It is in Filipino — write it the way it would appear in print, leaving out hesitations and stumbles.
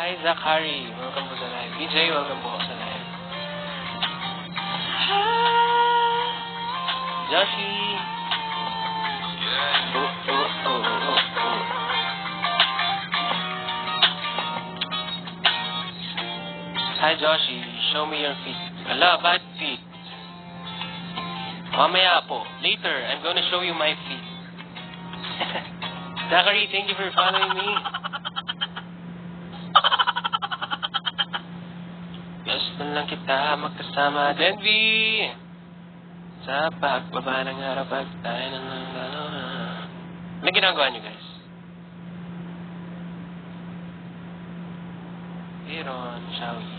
Hi, Zachary. Welcome po sa live. DJ, welcome po sa live. Joshi. Hi, Joshi. Show me your feet. Ala, bad feet. Mamaya po. Later, I'm gonna show you my feet. Zachary, thank you for following me. Gusto lang kita magkasama, Denvi. Sa pagbaba ng araw pag tayo ng ano ginagawa niyo, guys? Aaron, Shawi.